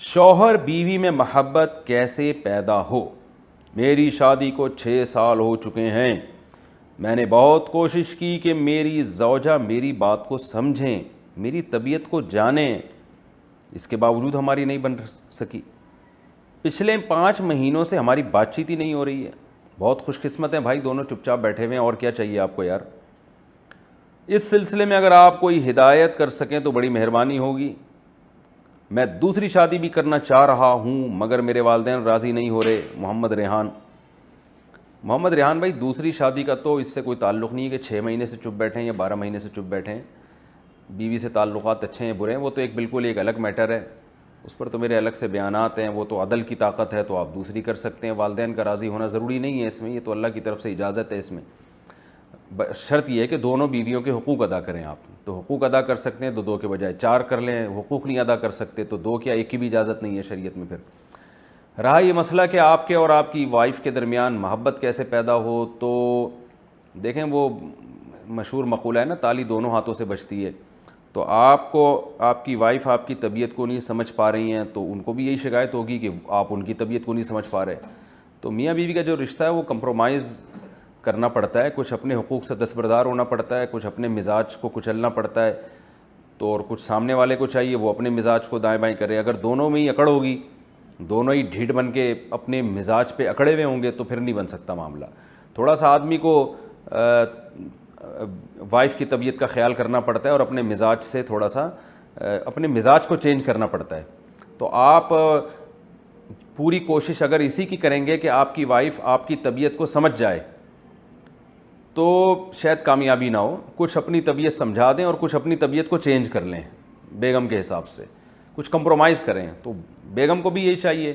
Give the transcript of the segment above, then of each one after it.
شوہر بیوی میں محبت کیسے پیدا ہو؟ میری شادی کو 6 سال ہو چکے ہیں۔ میں نے بہت کوشش کی کہ میری زوجہ میری بات کو سمجھیں، میری طبیعت کو جانیں، اس کے باوجود ہماری نہیں بن سکی۔ پچھلے 5 مہینوں سے ہماری بات چیت ہی نہیں ہو رہی ہے۔ بہت خوش قسمت ہیں بھائی، دونوں چپ چاپ بیٹھے ہوئے ہیں، اور کیا چاہیے آپ کو یار۔ اس سلسلے میں اگر آپ کوئی ہدایت کر سکیں تو بڑی مہربانی ہوگی۔ میں دوسری شادی بھی کرنا چاہ رہا ہوں مگر میرے والدین راضی نہیں ہو رہے۔ محمد ریحان بھائی، دوسری شادی کا تو اس سے کوئی تعلق نہیں ہے کہ 6 مہینے سے چپ بیٹھیں یا 12 مہینے سے چپ بیٹھیں۔ بیوی سے تعلقات اچھے ہیں برے ہیں، وہ تو بالکل ایک الگ میٹر ہے، اس پر تو میرے الگ سے بیانات ہیں، وہ تو عدل کی طاقت ہے، تو آپ دوسری کر سکتے ہیں۔ والدین کا راضی ہونا ضروری نہیں ہے اس میں، یہ تو اللہ کی طرف سے اجازت ہے اس میں۔ شرط یہ ہے کہ دونوں بیویوں کے حقوق ادا کریں آپ، تو حقوق ادا کر سکتے ہیں تو 2 کے بجائے 4 کر لیں، حقوق نہیں ادا کر سکتے تو 2 کیا 1 کی بھی اجازت نہیں ہے شریعت میں۔ پھر رہا یہ مسئلہ کہ آپ کے اور آپ کی وائف کے درمیان محبت کیسے پیدا ہو، تو دیکھیں وہ مشہور مقولہ ہے نا، تالی دونوں ہاتھوں سے بجتی ہے۔ تو آپ کو آپ کی وائف آپ کی طبیعت کو نہیں سمجھ پا رہی ہیں تو ان کو بھی یہی شکایت ہوگی کہ آپ ان کی طبیعت کو نہیں سمجھ پا رہے۔ تو میاں بیوی کا جو رشتہ ہے وہ کمپرومائز کرنا پڑتا ہے، کچھ اپنے حقوق سے دستبردار ہونا پڑتا ہے، کچھ اپنے مزاج کو کچلنا پڑتا ہے، تو اور کچھ سامنے والے کو چاہیے وہ اپنے مزاج کو دائیں بائیں کرے۔ اگر دونوں میں ہی اکڑ ہوگی، دونوں ہی ڈھیٹ بن کے اپنے مزاج پہ اکڑے ہوئے ہوں گے تو پھر نہیں بن سکتا معاملہ۔ تھوڑا سا آدمی کو وائف کی طبیعت کا خیال کرنا پڑتا ہے اور اپنے مزاج سے تھوڑا سا اپنے مزاج کو چینج کرنا پڑتا ہے۔ تو آپ پوری کوشش اگر اسی کی کریں گے کہ آپ کی وائف آپ کی طبیعت کو سمجھ جائے تو شاید کامیابی نہ ہو۔ کچھ اپنی طبیعت سمجھا دیں اور کچھ اپنی طبیعت کو چینج کر لیں بیگم کے حساب سے، کچھ کمپرومائز کریں۔ تو بیگم کو بھی یہی چاہیے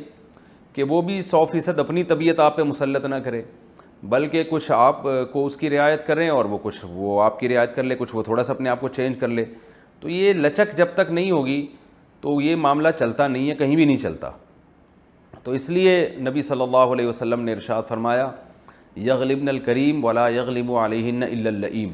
کہ وہ بھی 100% اپنی طبیعت آپ پہ مسلط نہ کرے، بلکہ کچھ آپ کو اس کی رعایت کریں اور وہ آپ کی رعایت کر لے، کچھ وہ تھوڑا سا اپنے آپ کو چینج کر لے۔ تو یہ لچک جب تک نہیں ہوگی تو یہ معاملہ چلتا نہیں ہے، کہیں بھی نہیں چلتا۔ تو اس لیے نبی صلی اللہ علیہ وسلم نے ارشاد فرمایا، یغلبن الکریم ولا یغلب علیہن الا اللئیم۔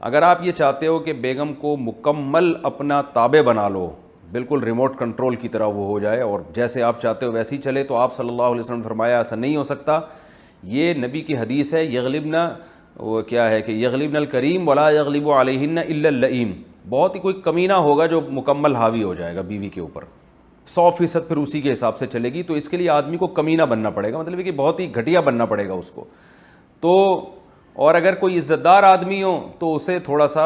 اگر آپ یہ چاہتے ہو کہ بیگم کو مکمل اپنا تابع بنا لو، بالکل ریموٹ کنٹرول کی طرح وہ ہو جائے اور جیسے آپ چاہتے ہو ویسے ہی چلے، تو آپ صلی اللہ علیہ وسلم نے فرمایا ایسا نہیں ہو سکتا۔ یہ نبی کی حدیث ہے، یغلبن وہ کیا ہے کہ یغلبن الکریم ولا یغلب علیہن الا اللئیم۔ بہت ہی کوئی کمینہ ہوگا جو مکمل حاوی ہو جائے گا بیوی کے اوپر، 100% پھر اسی کے حساب سے چلے گی۔ تو اس کے لیے آدمی کو کمینہ بننا پڑے گا، مطلب ہے کہ بہت ہی گھٹیا بننا پڑے گا اس کو۔ تو اور اگر کوئی عزت دار آدمی ہو تو اسے تھوڑا سا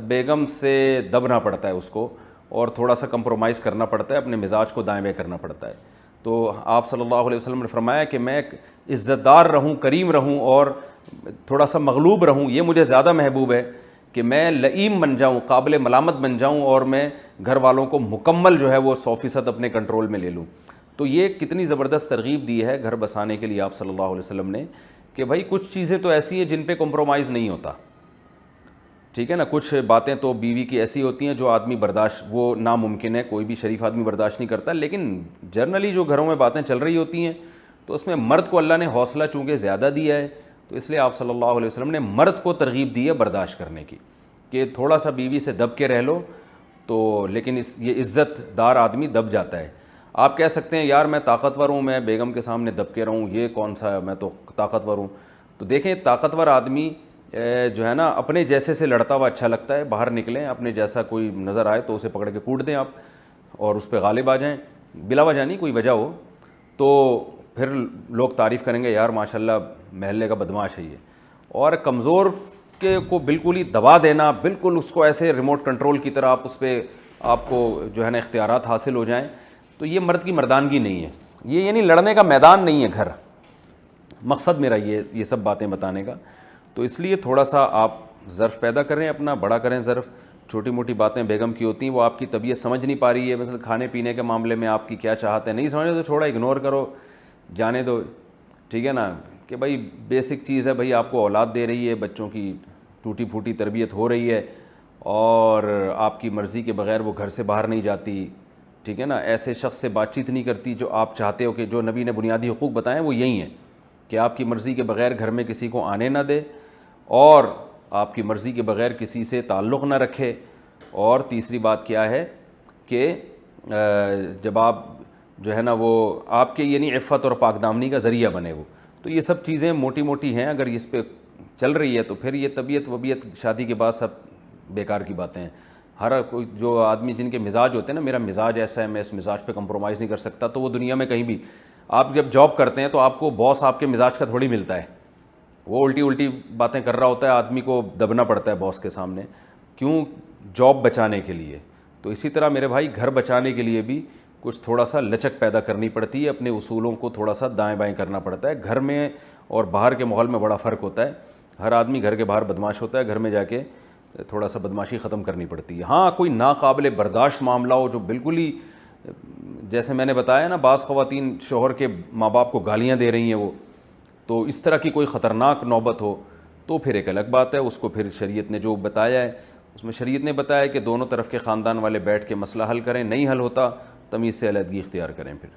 بیگم سے دبنا پڑتا ہے اس کو، اور تھوڑا سا کمپرومائز کرنا پڑتا ہے، اپنے مزاج کو دائیں بائیں کرنا پڑتا ہے۔ تو آپ صلی اللہ علیہ وسلم نے فرمایا کہ میں عزت دار رہوں، کریم رہوں اور تھوڑا سا مغلوب رہوں، یہ مجھے زیادہ محبوب ہے کہ میں لئیم بن جاؤں، قابل ملامت بن جاؤں، اور میں گھر والوں کو مکمل جو ہے وہ 100% اپنے کنٹرول میں لے لوں۔ تو یہ کتنی زبردست ترغیب دی ہے گھر بسانے کے لیے آپ صلی اللہ علیہ وسلم نے، کہ بھائی کچھ چیزیں تو ایسی ہیں جن پہ کمپرومائز نہیں ہوتا، ٹھیک ہے نا۔ کچھ باتیں تو بیوی کی ایسی ہوتی ہیں جو آدمی برداشت، وہ ناممکن ہے، کوئی بھی شریف آدمی برداشت نہیں کرتا، لیکن جنرلی جو گھروں میں باتیں چل رہی ہوتی ہیں تو اس میں مرد کو اللہ نے حوصلہ چونکہ زیادہ دیا ہے، تو اس لیے آپ صلی اللہ علیہ وسلم نے مرد کو ترغیب دی ہے برداشت کرنے کی، کہ تھوڑا سا بیوی سے دب کے رہ لو، تو لیکن یہ عزت دار آدمی دب جاتا ہے۔ آپ کہہ سکتے ہیں یار میں طاقتور ہوں، میں بیگم کے سامنے دب کے رہوں، یہ کون سا میں تو طاقتور ہوں۔ تو دیکھیں طاقتور آدمی جو ہے نا اپنے جیسے سے لڑتا ہوا اچھا لگتا ہے، باہر نکلیں اپنے جیسا کوئی نظر آئے تو اسے پکڑ کے کوٹ دیں آپ، اور اس پہ غالب آ جائیں، بلا وجہ نہیں، کوئی وجہ ہو تو پھر لوگ تعریف کریں گے یار ماشاءاللہ محلے کا بدماش ہے یہ۔ اور کمزور کے کو بالکل ہی دبا دینا، بالکل اس کو ایسے ریموٹ کنٹرول کی طرح آپ اس پہ آپ کو جو ہے نا اختیارات حاصل ہو جائیں، تو یہ مرد کی مردانگی نہیں ہے، یہ یعنی لڑنے کا میدان نہیں ہے گھر۔ مقصد میرا یہ سب باتیں بتانے کا۔ تو اس لیے تھوڑا سا آپ ظرف پیدا کریں، اپنا بڑا کریں ظرف۔ چھوٹی موٹی باتیں بیگم کی ہوتی ہیں، وہ آپ کی طبیعت سمجھ نہیں پا رہی ہے، مثلا کھانے پینے کے معاملے میں آپ کی کیا چاہت ہے، نہیں سمجھ تو چھوڑا اگنور کرو، جانے دو، ٹھیک ہے نا، کہ بھائی بیسک چیز ہے، بھائی آپ کو اولاد دے رہی ہے، بچوں کی ٹوٹی پھوٹی تربیت ہو رہی ہے اور آپ کی مرضی کے بغیر وہ گھر سے باہر نہیں جاتی، ٹھیک ہے نا، ایسے شخص سے بات چیت نہیں کرتی جو آپ چاہتے ہو، کہ جو نبی نے بنیادی حقوق بتائے ہیں وہ یہی ہیں کہ آپ کی مرضی کے بغیر گھر میں کسی کو آنے نہ دے، اور آپ کی مرضی کے بغیر کسی سے تعلق نہ رکھے، اور تیسری بات کیا ہے کہ جب آپ جو ہے نا وہ آپ کے یعنی عفت اور پاک دامنی کا ذریعہ بنے وہ. تو یہ سب چیزیں موٹی موٹی ہیں, اگر اس پہ چل رہی ہے تو پھر یہ طبیعت وبیت شادی کے بعد سب بیکار کی باتیں ہیں. ہر کوئی جو آدمی جن کے مزاج ہوتے ہیں نا, میرا مزاج ایسا ہے, میں اس مزاج پہ کمپرومائز نہیں کر سکتا, تو وہ دنیا میں کہیں بھی آپ جب جاب کرتے ہیں تو آپ کو باس آپ کے مزاج کا تھوڑی ملتا ہے, وہ الٹی الٹی باتیں کر رہا ہوتا ہے, آدمی کو دبنا پڑتا ہے باس کے سامنے. کیوں؟ جاب بچانے کے لیے. تو اسی طرح میرے بھائی گھر بچانے کے لیے بھی کچھ تھوڑا سا لچک پیدا کرنی پڑتی ہے, اپنے اصولوں کو تھوڑا سا دائیں بائیں کرنا پڑتا ہے. گھر میں اور باہر کے ماحول میں بڑا فرق ہوتا ہے. ہر آدمی گھر کے باہر بدماش ہوتا ہے, گھر میں جا کے تھوڑا سا بدماشی ختم کرنی پڑتی ہے. ہاں کوئی ناقابل برداشت معاملہ ہو جو بالکل ہی, جیسے میں نے بتایا نا, بعض خواتین شوہر کے ماں باپ کو گالیاں دے رہی ہیں وہ, تو اس طرح کی کوئی خطرناک نوبت ہو تو پھر ایک الگ بات ہے. اس کو پھر شریعت نے جو بتایا ہے, اس میں شریعت نے بتایا کہ دونوں طرف کے خاندان والے بیٹھ کے مسئلہ حل کریں, نہیں حل ہوتا تمیز سے علیحدگی اختیار کریں پھر.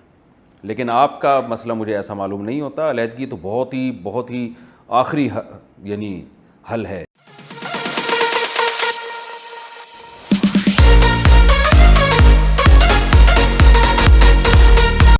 لیکن آپ کا مسئلہ مجھے ایسا معلوم نہیں ہوتا, علیحدگی تو بہت ہی آخری یعنی حل ہے.